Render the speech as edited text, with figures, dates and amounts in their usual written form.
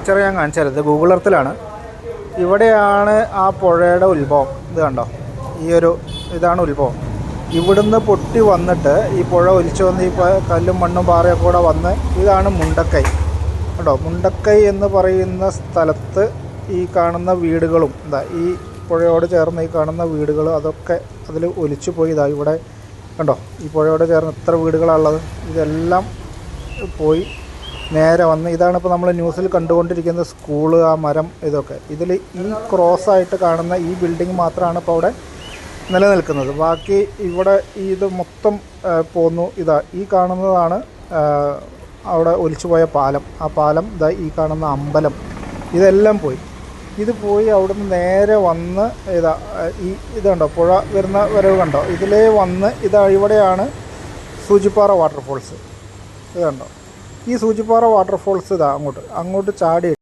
Picture ഞാൻ കാണിച്ചു തരാം. ഇത് ഗൂഗിൾ എർത്തിലാണ്. ഇവിടെയാണ് ആ പുഴയുടെ ഉത്ഭവം. ഇത് കണ്ടോ, ഇതാണ് ഉത്ഭവം. ഇവിടുന്ന് പൊട്ടി വന്നിട്ട് ഈ പുഴ ഒലിച്ചു വന്ന് ഈ കല്ലും മണ്ണും പാറയൊക്കെ കൂടെ വന്ന് ഇതാണ് മുണ്ടക്കൈ. കേട്ടോ, മുണ്ടക്കൈ എന്ന് പറയുന്ന സ്ഥലത്ത് ഈ കാണുന്ന വീടുകളും ഈ പുഴയോട് ചേർന്ന് ഈ കാണുന്ന വീടുകൾ അതൊക്കെ അതിൽ ഒലിച്ചു പോയി. ഇവിടെ കണ്ടോ, ഈ പുഴയോട് ചേർന്ന് എത്ര വീടുകളാണുള്ളത്. ഇതെല്ലാം പോയി നേരെ വന്ന് ഇതാണിപ്പോൾ നമ്മൾ ന്യൂസിൽ കണ്ടുകൊണ്ടിരിക്കുന്ന സ്കൂള്, ആ മരം, ഇതൊക്കെ. ഇതിൽ ഈ ക്രോസായിട്ട് കാണുന്ന ഈ ബിൽഡിംഗ് മാത്രമാണ് ഇപ്പോൾ അവിടെ നിലനിൽക്കുന്നത്. ബാക്കി ഇവിടെ ഇത് മൊത്തം പോന്നു. ഈ കാണുന്നതാണ് അവിടെ ഒലിച്ചുപോയ പാലം. ആ പാലം, ഈ കാണുന്ന അമ്പലം, ഇതെല്ലാം പോയി. ഇത് പോയി അവിടുന്ന് നേരെ വന്ന് ഇതുണ്ടോ പുഴ വരുന്ന വരവ് കണ്ടോ, ഇതിലേ വന്ന് ഇവിടെയാണ് സൂചിപ്പാറ വാട്ടർഫോൾസ്. ഇത് കണ്ടോ, ഈ സൂചിപ്പാറ വാട്ടർഫോൾസ് അങ്ങോട്ട് ചാടി